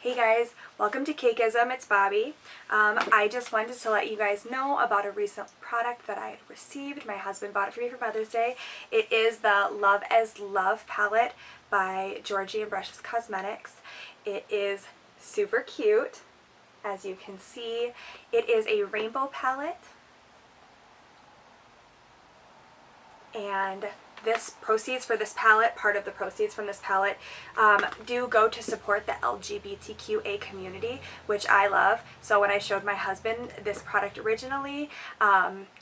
Hey guys, welcome to Cakeism. It's Bobby. I just wanted to let you guys know about a recent product that I had received. My husband bought it for me for Mother's Day. It is the Love as Love palette by Georgies'.Cosmetics. It is super cute. As you can see, it is a rainbow palette. And this proceeds for this palette, part of the proceeds from this palette, do go to support the LGBTQA community, which I love. So when I showed my husband this product originally,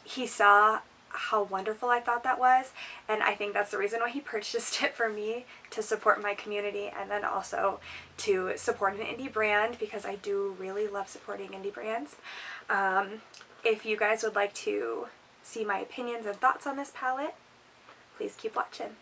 he saw how wonderful I thought that was, and I think that's the reason why he purchased it for me, to support my community and then also to support an indie brand, because I do really love supporting indie brands. If you guys would like to see my opinions and thoughts on this palette, please keep watching.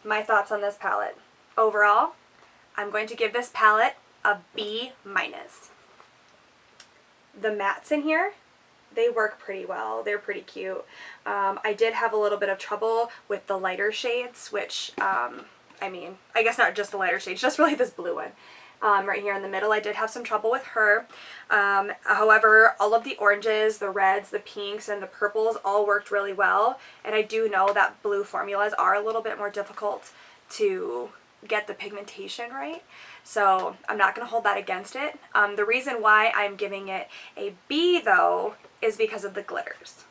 My thoughts on this palette. Overall, I'm going to give this palette a B-. The mattes in here, they work pretty well. They're pretty cute. I did have a little bit of trouble with the lighter shades, which, I mean, I guess not just the lighter shades, just really this blue one. Right here in the middle, I did have some trouble with her. However, all of the oranges, the reds, the pinks, and the purples all worked really well. And I do know that blue formulas are a little bit more difficult to get the pigmentation right. So I'm not going to hold that against it. The reason why I'm giving it a B, though, is because of the glitters.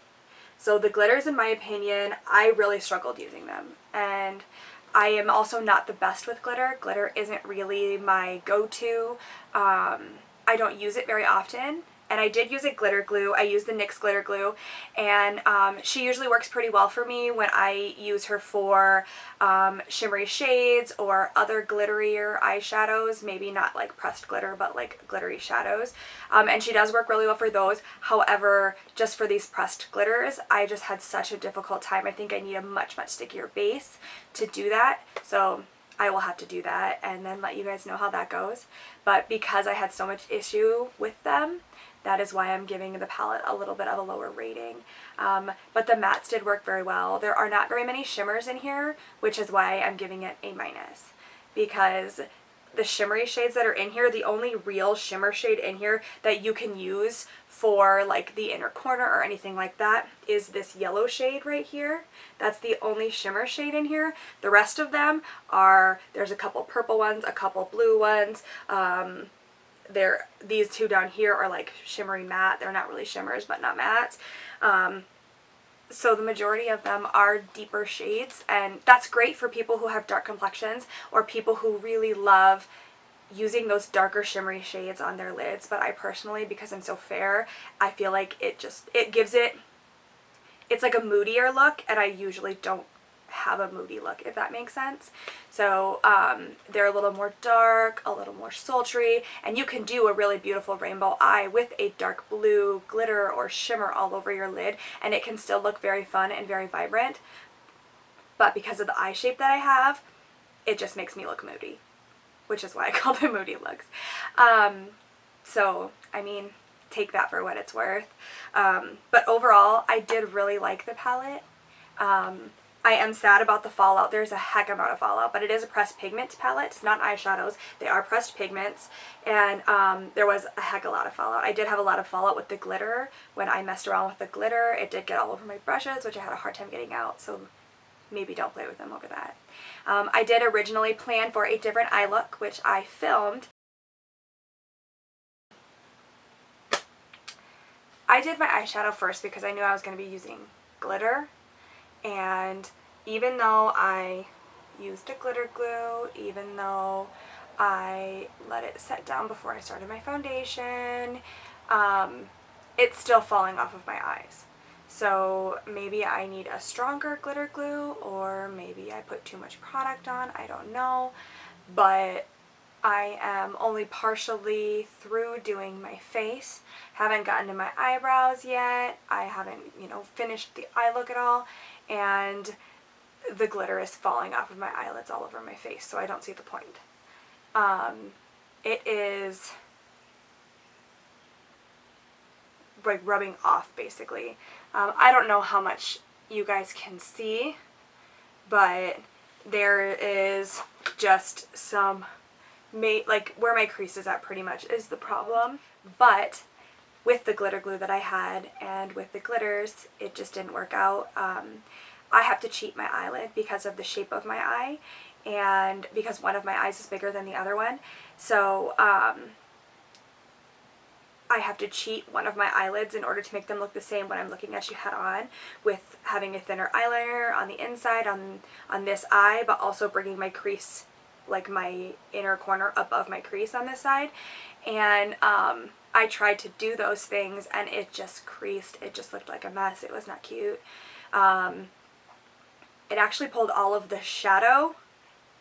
So the glitters, in my opinion, I really struggled using them. And I am also not the best with glitter. Glitter isn't really my go-to. I don't use it very often. And I did use a glitter glue. I used the NYX glitter glue. And she usually works pretty well for me when I use her for shimmery shades or other glitterier eyeshadows. Maybe not like pressed glitter, but like glittery shadows. And she does work really well for those. However, just for these pressed glitters, I just had such a difficult time. I think I need a much, much stickier base to do that. So I will have to do that and then let you guys know how that goes. But because I had so much issue with them, that is why I'm giving the palette a little bit of a lower rating. But the mattes did work very well. There are not very many shimmers in here, which is why I'm giving it A-, because the shimmery shades that are in here, the only real shimmer shade in here that you can use for like the inner corner or anything like that is this yellow shade right here. That's the only shimmer shade in here. The rest of them are, there's a couple purple ones, a couple blue ones. These two down here are like shimmery matte. They're not really shimmers, but not mattes. So the majority of them are deeper shades, and that's great for people who have dark complexions or people who really love using those darker shimmery shades on their lids. But I personally, because I'm so fair, I feel like it gives it, it's like a moodier look, and I usually don't have a moody look, if that makes sense. So they're a little more dark, a little more sultry, and you can do a really beautiful rainbow eye with a dark blue glitter or shimmer all over your lid, and it can still look very fun and very vibrant. But because of the eye shape that I have, it just makes me look moody, which is why I call them moody looks. So I mean, take that for what it's worth. But overall, I did really like the palette. I am sad about the fallout. There's a heck amount of fallout, but it is a pressed pigment palette. It's not eyeshadows. They are pressed pigments, and there was a heck of a lot of fallout. I did have a lot of fallout with the glitter. When I messed around with the glitter, it did get all over my brushes, which I had a hard time getting out, so maybe don't play with them over that. I did originally plan for a different eye look, which I filmed. I did my eyeshadow first because I knew I was going to be using glitter. And even though I used a glitter glue, even though I let it set down before I started my foundation, it's still falling off of my eyes. So maybe I need a stronger glitter glue, or maybe I put too much product on, I don't know. But I am only partially through doing my face. Haven't gotten to my eyebrows yet. I haven't, you know, finished the eye look at all. And the glitter is falling off of my eyelids all over my face, so I don't see the point. It is like rubbing off, basically. I don't know how much you guys can see, but there is just some, like where my crease is at pretty much is the problem. But with the glitter glue that I had and with the glitters, it just didn't work out. I have to cheat my eyelid because of the shape of my eye, and because one of my eyes is bigger than the other one. So I have to cheat one of my eyelids in order to make them look the same when I'm looking at you head on, with having a thinner eyeliner on the inside on this eye, but also bringing my crease, like my inner corner above my crease on this side. And I tried to do those things and it just creased. It just looked like a mess. It was not cute. It actually pulled all of the shadow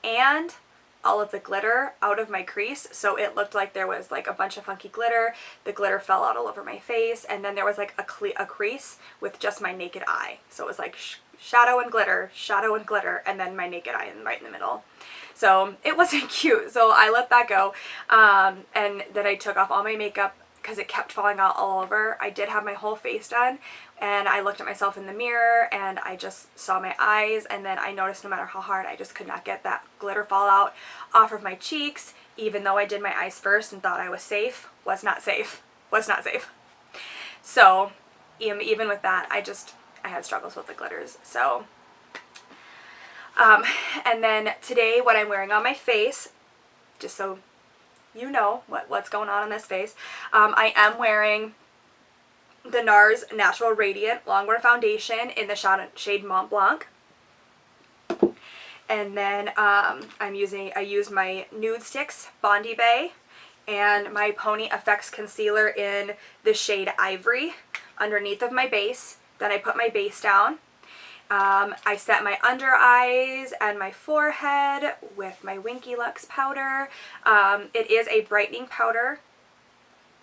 and all of the glitter out of my crease, so it looked like there was like a bunch of funky glitter. The glitter fell out all over my face, and then there was like a crease with just my naked eye. So it was like shadow and glitter, and then my naked eye right in the middle. So it wasn't cute, so I let that go. And then I took off all my makeup because it kept falling out all over. I did have my whole face done, and I looked at myself in the mirror and I just saw my eyes, and then I noticed no matter how hard, I just could not get that glitter fall out off of my cheeks, even though I did my eyes first and thought I was safe. Was not safe. Was not safe. So even with that, I had struggles with the glitters. So and then today what I'm wearing on my face, just so you know what's going on this face, I am wearing the NARS Natural Radiant Longwear Foundation in the shade Mont Blanc. And then I used my Nude Sticks Bondi Bay and my Pony Effects Concealer in the shade Ivory underneath of my base. Then I put my base down. I set my under eyes and my forehead with my Winky Lux powder. It is a brightening powder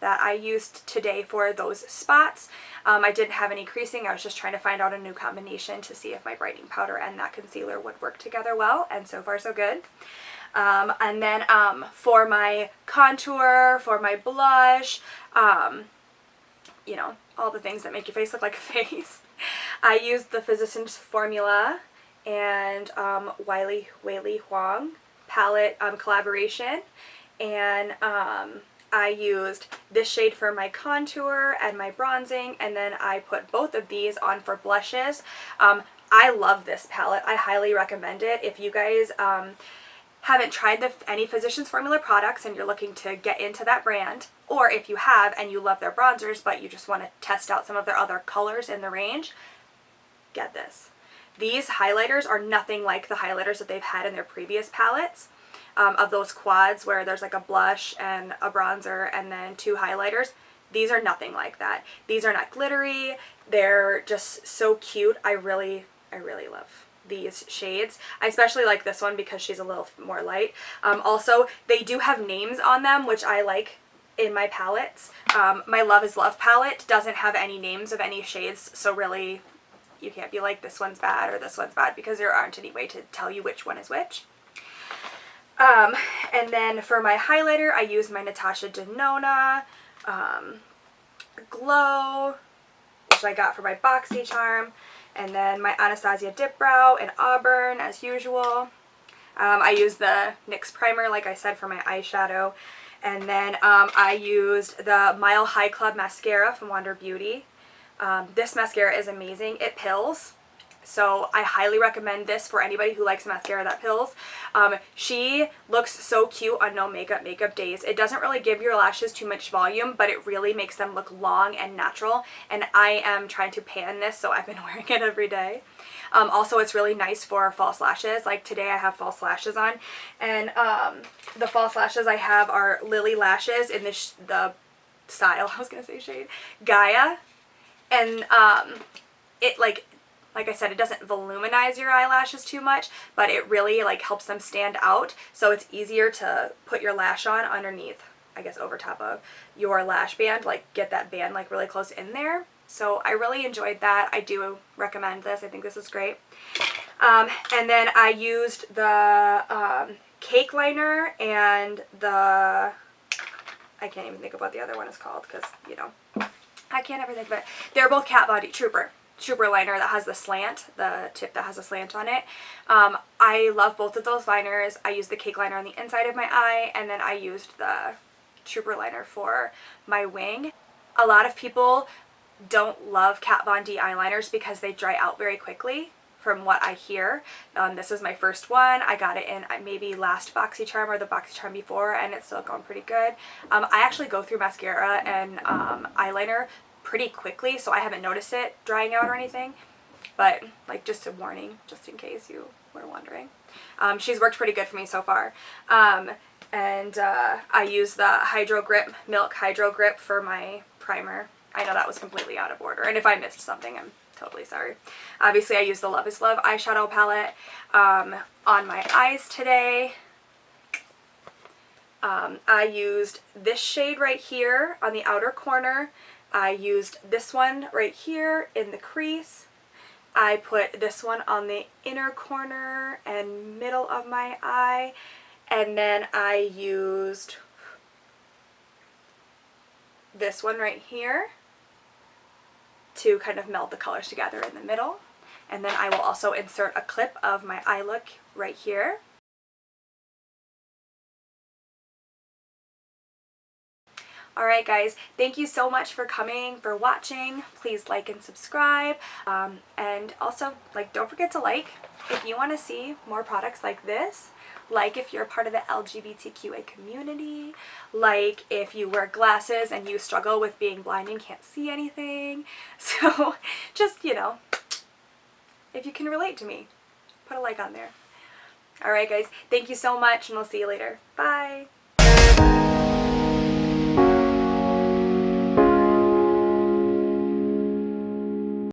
that I used today for those spots. I didn't have any creasing. I was just trying to find out a new combination to see if my brightening powder and that concealer would work together well, and so far so good. And then for my contour, for my blush, you know, all the things that make your face look like a face, I used the Physicians Formula and Wiley Huang palette collaboration, and I used this shade for my contour and my bronzing, and then I put both of these on for blushes. I love this palette. I highly recommend it. If you guys haven't tried any Physicians Formula products and you're looking to get into that brand, or if you have and you love their bronzers but you just want to test out some of their other colors in the range, get this. These highlighters are nothing like the highlighters that they've had in their previous palettes. Of those quads where there's like a blush and a bronzer and then two highlighters. These are nothing like that. These are not glittery. They're just so cute. I really love these shades. I especially like this one because she's a little more light. Also, they do have names on them, which I like in my palettes. My Love is Love palette doesn't have any names of any shades, so really you can't be like this one's bad or this one's bad, because there aren't any way to tell you which one is which. And then for my highlighter, I used my Natasha Denona Glow, which I got for my BoxyCharm, and then my Anastasia Dip Brow in Auburn, as usual. I used the NYX primer, like I said, for my eyeshadow, and then I used the Mile High Club mascara from Wander Beauty. This mascara is amazing. It pills. So I highly recommend this for anybody who likes mascara that pills. She looks so cute on no makeup days. It doesn't really give your lashes too much volume, but it really makes them look long and natural. And I am trying to pan this, so I've been wearing it every day. Also, it's really nice for false lashes. Like today I have false lashes on, and the false lashes I have are Lily Lashes in the style, I was going to say shade, Gaia. And it like I said, it doesn't voluminize your eyelashes too much, but it really like helps them stand out, so it's easier to put your lash on underneath, I guess over top of your lash band, like get that band like really close in there. So I really enjoyed that. I do recommend this. I think this is great. And then I used the cake liner and the, I can't even think of what the other one is called because, you know, I can't ever think of it. They're both Kat Von D Trooper liner that has the slant, the tip that has a slant on it. I love both of those liners. I used the cake liner on the inside of my eye, and then I used the Trooper liner for my wing. A lot of people don't love Kat Von D eyeliners because they dry out very quickly, from what I hear. This is my first one. I got it in maybe last BoxyCharm or the BoxyCharm before, and it's still going pretty good. I actually go through mascara and eyeliner pretty quickly, so I haven't noticed it drying out or anything, but like just a warning, just in case you were wondering. She's worked pretty good for me so far. I use the Hydro Grip, Milk Hydro Grip for my primer. I know that was completely out of order, and if I missed something, I'm totally sorry. Obviously, I used the Love is Love eyeshadow palette on my eyes today. I used this shade right here on the outer corner. I used this one right here in the crease. I put this one on the inner corner and middle of my eye. And then I used this one right here to kind of meld the colors together in the middle. And then I will also insert a clip of my eye look right here. Alright guys, thank you so much for coming, for watching. Please like and subscribe. And also, like, don't forget to like if you want to see more products like this. Like if you're part of the LGBTQA community. Like if you wear glasses and you struggle with being blind and can't see anything. So just, you know, if you can relate to me, put a like on there. Alright guys, thank you so much, and we'll see you later. Bye!